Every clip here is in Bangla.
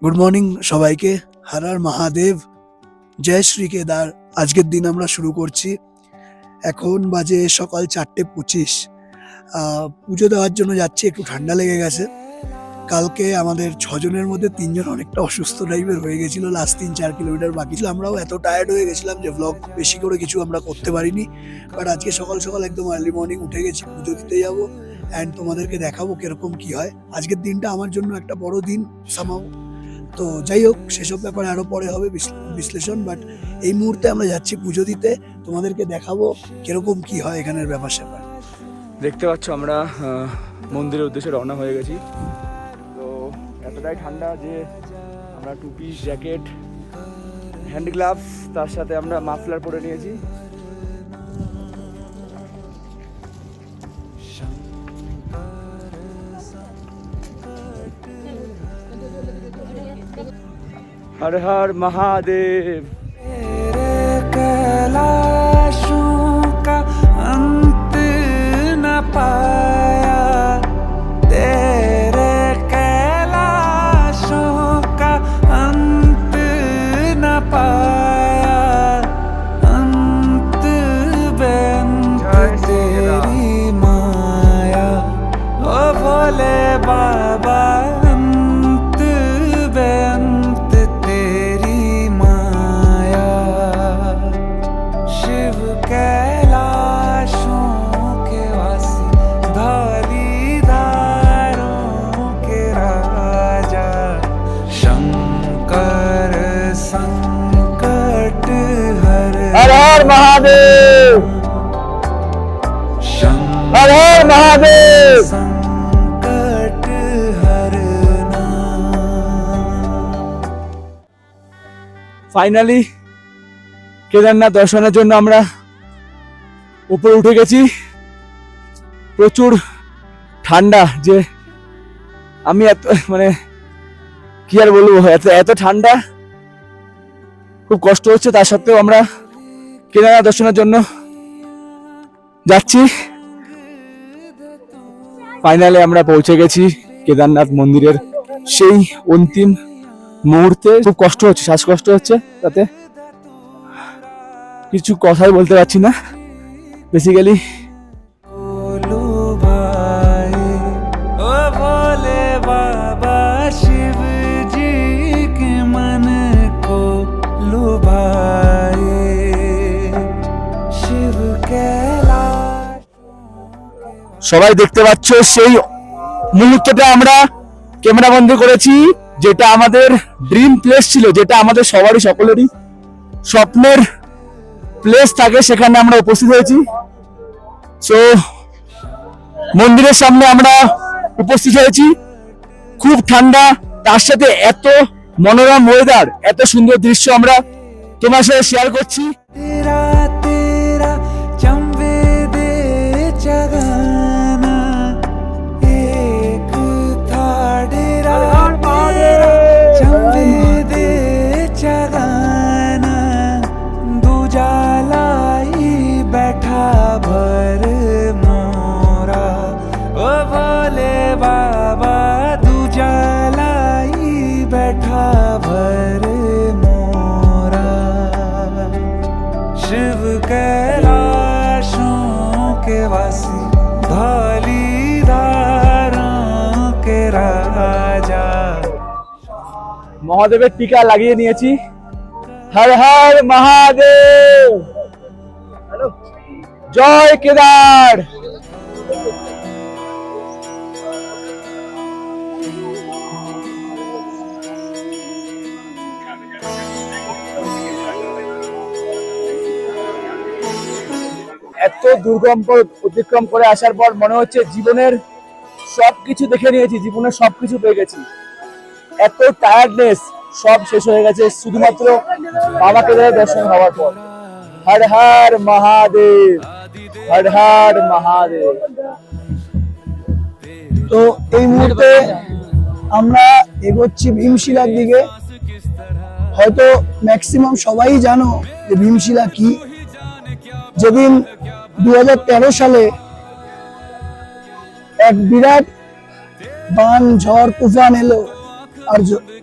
গুড মর্নিং সবাইকে। হর হর মহাদেব, জয় শ্রী কেদার। আজকের দিন আমরা শুরু করছি। এখন বাজে সকাল 4:25। পুজো দেওয়ার জন্য যাচ্ছি, একটু ঠান্ডা লেগে গেছে। কালকে আমাদের 6জনের মধ্যে 3জন অনেকটা অসুস্থ টাইপের হয়ে গেছিল। লাস্ট 3-4 কিলোমিটার বাকি ছিল। আমরাও এত টায়ার্ড হয়ে গেছিলাম যে ব্লগ বেশি করে কিছু আমরা করতে পারিনি। বাট আজকে সকাল সকাল একদম আর্লি মর্নিং উঠে গেছি, পুজো দিতে যাবো অ্যান্ড তোমাদেরকে দেখাবো কিরকম কি হয়। আজকের দিনটা আমার জন্য একটা বড় দিন সামাও। তো যাই হোক, সেসব ব্যাপারে আরো পরে হবে বিশ্লেষণ। বাট এই মুহূর্তে আমরা যাচ্ছি পুজো দিতে, তোমাদেরকে দেখাবো কিরকম কি হয় এখানের ব্যাপার স্যাপার। দেখতে পাচ্ছ আমরা মন্দিরের উদ্দেশ্যে রওনা হয়ে গেছি। তো এতটাই ঠান্ডা যে আমরা টুপি, জ্যাকেট, হ্যান্ড গ্লাভস, তার সাথে আমরা মাফলার পরে নিয়েছি। हर हर महादेव। कैलाशों का अंत न पाया, तेरे कैलाशों का अंत न पाया, अंत बेअंत तेरी माया, ओ भोले बाबा अंत बेअंत तेरी माया, शिव कैलाशों के वासी, धौलीधारों के राजा, शंकर संकट हर हर हर महादेव, हर हर महादेव। संकट हरना। ফাইনালি কেদারনাথ দর্শনের জন্য আমরা উপরে উঠে গেছি। প্রচুর ঠান্ডা, যে আমি এত কি আর বলবো, এত ঠান্ডা, খুব কষ্ট হচ্ছে। তার সত্ত্বেও আমরা কেদারনাথ দর্শনের জন্য যাচ্ছি। ফাইনালি আমরা পৌঁছে গেছি কেদারনাথ মন্দিরের সেই অন্তিম মুহূর্তে। খুব কষ্ট হচ্ছে, শ্বাসকষ্ট হচ্ছে, তাতে কিছু কথাই বলতে পারছি না বেসিক্যালি। बोलो भाई, ओ भोले बाबा शिव जी के मन को लुभाए, शिव कैलाश। সবাই দেখতে পাচ্ছ সেই মুহূর্তটা আমরা ক্যামেরা বন্দি করেছি, যেটা আমাদের ড্রিম প্লেস ছিল, যেটা আমাদের সবারই, সকলেরই স্বপ্নের প্লেস থাকে, সেখানে আমরা উপস্থিত হয়েছি। সো মন্দিরের সামনে আমরা উপস্থিত হয়েছি। খুব ঠান্ডা, তার সাথে এত মনোরম ওয়েদার, এত সুন্দর দৃশ্য আমরা তোমার সাথে শেয়ার করছি। तेरा तेरा चंबे दे जगाना, एक था डेरा तेरा चंबे दे जगाना, दूजा लाई बैठा भर मोरा, ओ भोले बाबा दूजा लाई बैठा भर मोरा, शिव कैलाशों के वासी, धौलीधारों के राजा। মহাদেবের টিকা লাগিয়ে নিয়েছি। হর হর মহাদেব, জয় কেদার। এত দুর্গম পথ অতিক্রম করে আসার পর মনে হচ্ছে জীবনের সবকিছু দেখে নিয়েছি, জীবনের সবকিছু পেয়ে গেছি। এত টায়ার্ডনেস সব শেষ হয়ে গেছে শুধুমাত্র বাবা কেদারের দর্শন হওয়ার পর। হর হর মহাদেব, হর হর মহাদেব। তো এই মুহূর্তে আমরা এগোচ্ছি ভীমশিলার দিকে। হয়তো ম্যাক্সিমাম সবাই জানো যে ভীমশিলা কি। যেদিন 2013 সালে এক বিরাট বান ঝড় তুফান এলো আর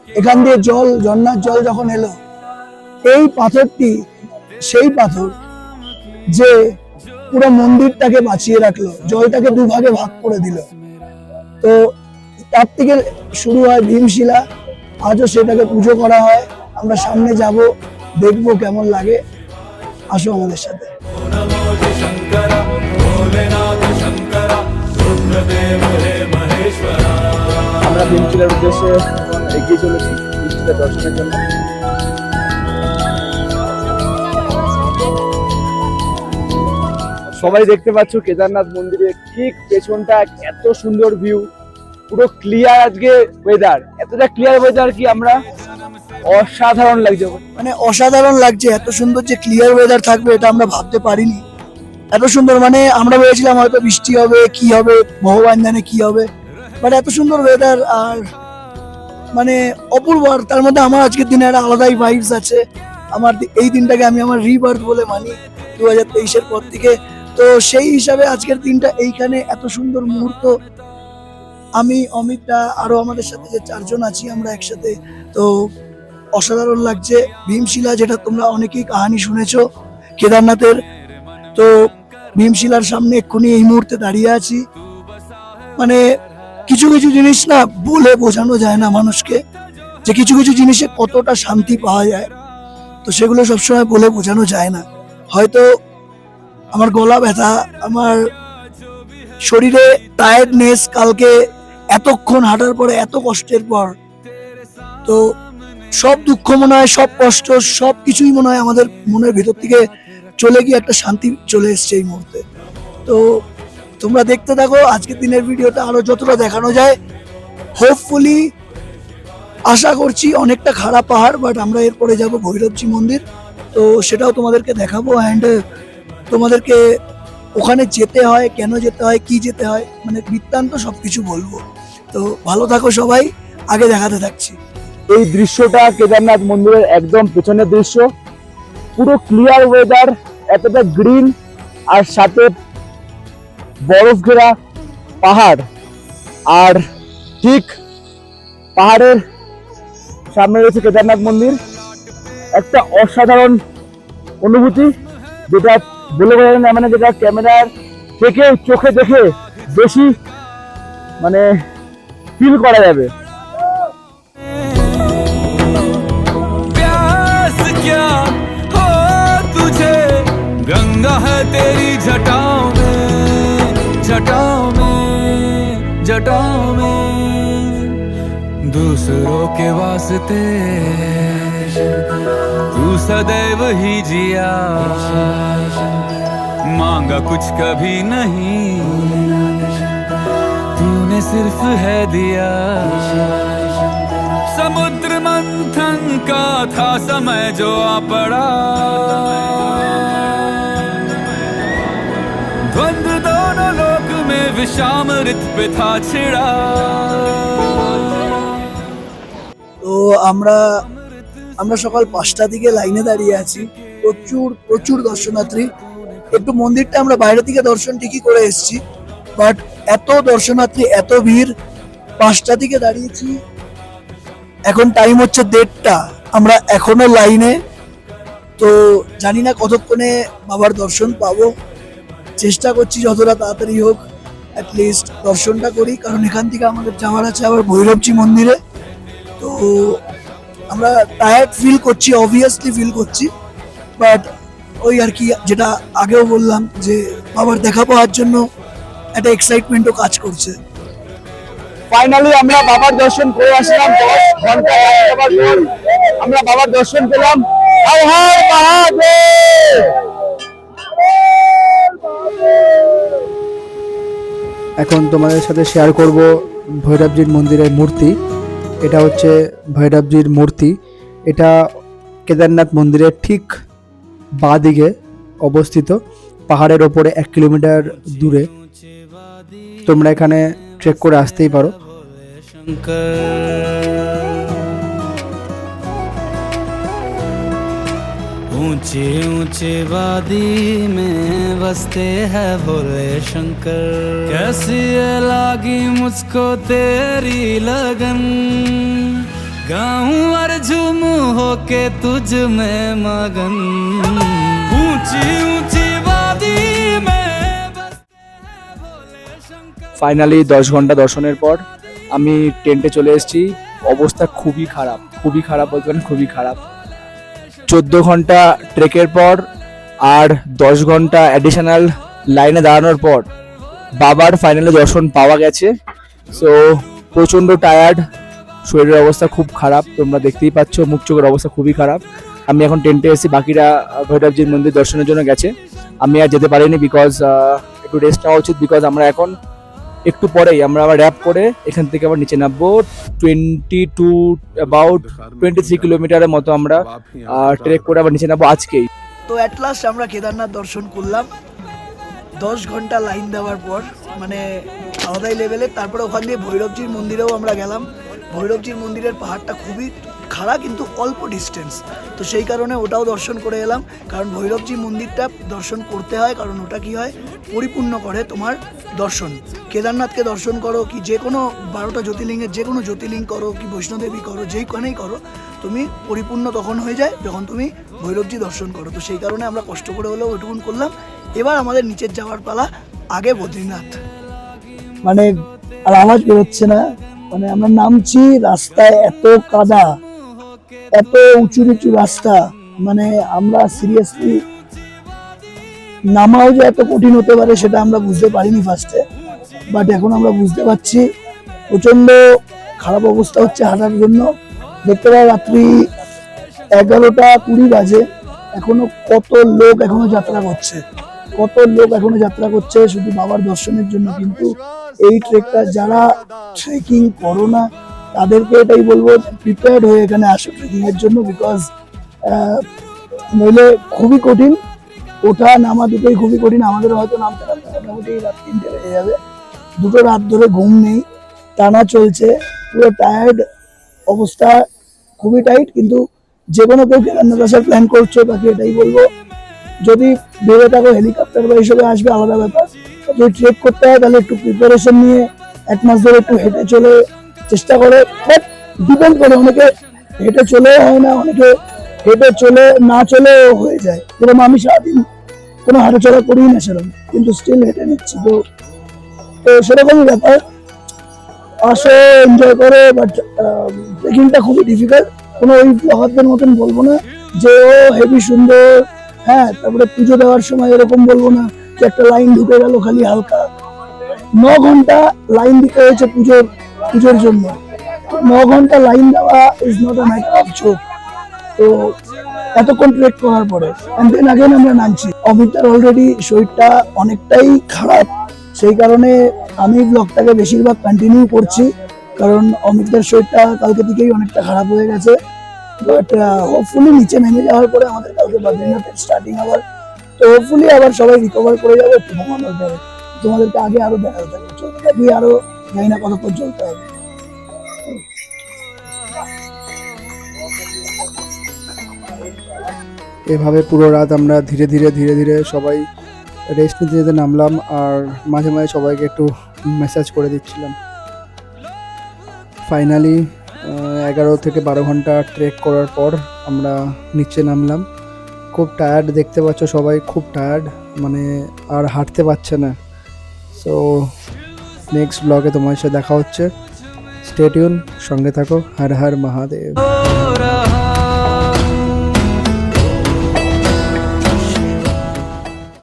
এখান দিয়ে জল, ঝর্ণার জল যখন এলো, এই পাথরটি সেই পাথর যে পুরো মন্দিরটাকে বাঁচিয়ে রাখলো, জলটাকে দুভাগে ভাগ করে দিল। তো তার থেকে শুরু হয় ভীমশিলা, আজও সেটাকে পুজো করা হয়। আমরা সামনে যাব, দেখবো কেমন লাগে, আসো আমাদের সাথে। আমরা ভীমশিলার উদ্দেশ্যে এগিয়ে চলেছি ভীমশিলা দর্শনের জন্য। সবাই দেখতে পাচ্ছ কেদারনাথ মন্দিরের ঠিক পেছনটা এত সুন্দর ভিউ, পুরো ক্লিয়ার আজকে ওয়েদার, এতটা ক্লিয়ার ওয়েদার কি আমরা অসাধারণ লাগছে, মানে অসাধারণ লাগছে। এত সুন্দর যে ক্লিয়ার ওয়েদার থাকবে এটা আমরা ভাবতে পারিনি। এত সুন্দর, মানে আমরা ভেবেছিলাম হয়তো বৃষ্টি হবে, কি হবে ভগবান জানে কি হবে, বাট এত সুন্দর ওয়েদার আর মানে অপূর্ব। আর তার মধ্যে আমার আজকের দিনে একটা আলাদাই ভাইবস আছে। আমার এই দিনটাকে আমি আমার রিবার্থ বলে মানি 2023-এর পর থেকে। তো সেই হিসাবে আজকের দিনটা এইখানে এত সুন্দর মুহূর্ত, আমি অমিতদা আরো আমাদের সাথে যে 4 জন আছি আমরা একসাথে, তো অসাধারণ লাগছে। ভীমশিলা, যেটা তোমরা অনেকেই কাহিনী শুনেছো কেদারনাথের, তো ভীমশিলার সামনে এক্ষুনি এই মুহূর্তে দাঁড়িয়ে আছি। মানে কিছু কিছু জিনিস না বলে বোঝানো যায় না মানুষকে, যে কিছু কিছু জিনিসে কতটা শান্তি পাওয়া যায়, তো সেগুলো সবসময় বলে বোঝানো যায় না। হয়তো আমার গলা ব্যথা, আমার শরীরে টায়ার্ডনেস, কালকে এতক্ষণ হাঁটার পরে, এত কষ্টের পর, তো সব দুঃখ মনে হয়, সব কষ্ট, সব কিছুই মনে হয় আমাদের মনের ভেতর থেকে চলে গিয়ে একটা শান্তি চলে এসছে এই মুহূর্তে। তো তোমরা দেখতে থাকো আজকের দিনের ভিডিওটা, আরো যতটা দেখানো যায়। হোপফুলি আশা করছি অনেকটা খারাপ পাহাড়, বাট আমরা এরপরে যাব ভৈরবজি মন্দির, তো সেটাও তোমাদেরকে দেখাবো। অ্যান্ড তোমাদেরকে ওখানে যেতে হয়, কেন যেতে হয়, কি যেতে হয়, মানে বৃত্তান্ত সবকিছু বলবো। তো ভালো থাকো সবাই, আগে দেখাতে থাকছি। এই দৃশ্যটা কেদারনাথ মন্দিরের একদম পেছনের দৃশ্য, পুরো ক্লিয়ার ওয়েদার, এতটা গ্রিন, আর সাথে বরফ ঘেরা পাহাড়, আর ঠিক পাহাড়ের সামনে রয়েছে কেদারনাথ মন্দির। একটা অসাধারণ অনুভূতি, যেটা বলে বোঝা যায় না, মানে যেটা ক্যামেরার থেকে চোখে দেখে বেশি মানে ফিল করা যাবে। प्यास क्या हो तुझे, गंगा है तेरी जटाओं में, जटाओं में, जटाओं में। दूसरों के वास्ते तू सदैव ही जिया, मांगा कुछ कभी नहीं, तूने सिर्फ है दिया। समुद्र मंथन का था समय जो आ पड़ा, द्वंद्व दोनों लोक में विषामृत पे था छिड़ा। তো আমরা সকাল 5টা দিকে লাইনে দাঁড়িয়ে আছি, প্রচুর প্রচুর দর্শনার্থী। একটু মন্দিরটা আমরা বাইরে থেকে দর্শন ঠিকই করে এসেছি, বাট এত দর্শনার্থী, এত ভিড়, 5টা দিকে দাঁড়িয়েছি, এখন টাইম হচ্ছে 1:30, আমরা এখনো লাইনে। তো জানি না কতক্ষণে বাবার দর্শন পাবো, চেষ্টা করছি যতটা তাড়াতাড়ি হোক অ্যাটলিস্ট দর্শনটা করি, কারণ এখান থেকে আমাদের যাওয়ার আছে আবার ভৈরবজি মন্দিরে। তো আমরা টায়ার্ড ফিল করছি, অবভিয়াসলি ফিল করছি, বাট ওই আর কি, যেটা আগেও বললাম যে বাবার দেখা পাওয়ার জন্য একটা এক্সাইটমেন্টও কাজ করছে। ফাইনালি আমরা বাবার দর্শন করে আসলাম, 10 ঘন্টা যাওয়ার পর আমরা বাবার দর্শন পেলাম। হর হর মহাদেব। এখন তোমাদের সাথে শেয়ার করব ভৈরবজির মন্দিরের মূর্তি। এটা হচ্ছে ভৈরবজির মূর্তি, এটা কেদারনাথ মন্দিরের ঠিক বাঁ দিকে অবস্থিত, পাহাড়ের ওপরে 1 কিলোমিটার দূরে। তোমরা এখানে ট্রেক করে আসতেই পারো। ऊंचे ऊंचे वादी में बसते हैं भोले शंकर, कैसी है लागी मुझको तेरी लगन, गाऊं और झूमू होके तुझ में मगन ऊंची ऊंची वादी में बसते हैं भोले शंकर। ফাইনালি 10 ঘন্টা দর্শনের পর আমি টেন্টে চলে এসেছি। অবস্থা খুবই খারাপ বলতে পারেন, খুবই খারাপ। 14 ঘন্টা ট্রেকের পর আর 10 ঘন্টা অ্যাডিশনাল লাইনে দাঁড়ানোর পর বাবার ফাইনালি দর্শন পাওয়া গেছে। সো প্রচণ্ড টায়ার্ড, শরীরের অবস্থা খুব খারাপ, তোমরা দেখতেই পাচ্ছ, মুখ চোখের অবস্থা খুবই খারাপ। আমি এখন টেন্টে এসেছি, বাকিরা ভৈরবজির মন্দির দর্শনের জন্য গেছে, আমি আর যেতে পারিনি বিকজ একটু রেস্ট নেওয়া উচিত। বিকজ আমরা এখন একটু পরেই আমরা আবার র্যাপ করে এখান থেকে আবার নিচে নামবো। 23 কিলোমিটারের মতো আমরা ট্রেক করে আবার নিচে নামবো আজকেই। তো অ্যাট লাস্ট আমরা কেদারনাথ দর্শন করলাম 10 ঘন্টা লাইন দেওয়ার পর, মানে আলাদাই লেভেলের। তারপরে ওখান দিয়ে ভৈরবজির মন্দিরেও আমরা গেলাম। ভৈরবজির মন্দিরের পাহাড়টা খুবই খাড়া কিন্তু অল্প ডিস্টেন্স, তো সেই কারণে ওটাও দর্শন করে এলাম। কারণ ভৈরবজি মন্দিরটা দর্শন করতে হয়, কারণ ওটা কি হয়, পরিপূর্ণ করে তোমার দর্শন। কেদারনাথকে দর্শন করো কি যে কোনো 12টা জ্যোতির্লিঙ্গের যে কোনো জ্যোতির্লিঙ্গ করো কি বৈষ্ণোদেবী করো, যেইখানেই করো, তুমি পরিপূর্ণ তখন হয়ে যায় যখন তুমি ভৈরবজি দর্শন করো। তো সেই কারণে আমরা কষ্ট করে হলেও ওইটুকুন করলাম। এবার আমাদের নিচের যাওয়ার পালা, আগে বদ্রীনাথ। মানে আর আওয়াজ বেরোচ্ছে না, মানে আমরা নামছি, রাস্তায় এত কাদা, এত উঁচু নিচু রাস্তা, মানে আমরা সিরিয়াসলি নামাও যে এত কঠিন হতে পারে সেটা আমরা বুঝতে পারিনি ফার্স্টে, বাট এখন আমরা বুঝতে পারছি। প্রচন্ড খারাপ অবস্থা হচ্ছে হাঁটার জন্য। দেখতে পাই রাত্রি 11:20 বাজে, এখনো কত লোক এখনো যাত্রা করছে শুধু বাবার দর্শনের জন্য। কিন্তু এই ট্রেকটা যারা ট্রেকিং করো না তাদেরকে এটাই বলবো, প্রিপেয়ার্ড হয়ে এখানে আসো ট্রেকিং এর জন্য। বিকজ নইলে খুবই কঠিন, ওঠা নামা দুটোই খুবই কঠিন। আমাদের হয়তো নামতে মোটামুটি রাত 3টে বেজে যাবে। 2 রাত ধরে ঘুম নেই, টানা চলছে, পুরো টায়ার্ড অবস্থা, খুবই টাইট। কিন্তু যে কোনো কেউ কেদারনাথ আসার প্ল্যান করছো তাকে এটাই বলবো, যদি ভেবে থাকো হেলিকপ্টার বা হিসেবে আসবে আলাদা ব্যাপার, যদি ট্রেক করতে হয় তাহলে একটু প্রিপারেশন নিয়ে 1 মাস ধরে একটু হেঁটে চলে চেষ্টা করে। বাট ডিপেন্ড করে, অনেকে হেঁটে চলেও হয় না, অনেকে হেঁটে চলে না চলেও হয়ে যায়। যেরকম আমি সারাদিন কোনো হাঁটাচলা করি না সেরকম, কিন্তু স্টিল হেঁটে নিচ্ছি। তো সেরকমই ব্যাপার, আসো এনজয় করো। বাট ট্রেকিংটা খুবই ডিফিকাল্ট। কোনো ওই ব্লগারদের মতন বলবো না যে ও হেভি সুন্দর, হ্যাঁ। তারপরে পুজো দেওয়ার সময় এরকম বলবো না যে একটা লাইন ঢুকে গেল খালি হালকা। 9 ঘন্টা লাইন দিতে হয়েছে পুজোর জন্য। 9 ঘন্টা লাইন দেওয়া is not a matter of joke. তো এতক্ষণ ট্রেক করার পরে আমরা নামছি। অমিতার অলরেডি শরীরটা অনেকটাই খারাপ, সেই কারণে আমি ব্লগটাকে বেশিরভাগ কন্টিনিউ করছি, কারণ অমিতার শরীরটা কালকে থেকেই অনেকটা খারাপ হয়ে গেছে। বাট হোপফুলি নিচে নেমে যাওয়ার পরে আমাদের কালকে বদ্রীনাথের স্টার্টিং আবার, তো হোপফুলি আবার সবাই রিকভার করে যাবে, একটু ঘুমানোর পরে। তোমাদেরকে আগে আরো দেখাতে থাকবে, চলতে থাকবি, আরো জানি না কতক্ষণ চলতে হবে। এভাবে পুরো রাত আমরা ধীরে ধীরে সবাই রেস্ট নিতে নামলাম, আর মাঝে মাঝে সবাইকে একটু মেসেজ করে দিচ্ছিলাম। ফাইনালি 11 থেকে 12 ঘন্টা ট্রেক করার পর আমরা নিচে নামলাম। খুব টায়ার্ড, দেখতে পাচ্ছ সবাই খুব টায়ার্ড, মানে আর হাঁটতে পারছে না। সো নেক্সট ব্লগে তোমার সাথে দেখা হচ্ছে, স্টে টিউন, সঙ্গে থাকো। হর হর মহাদেব।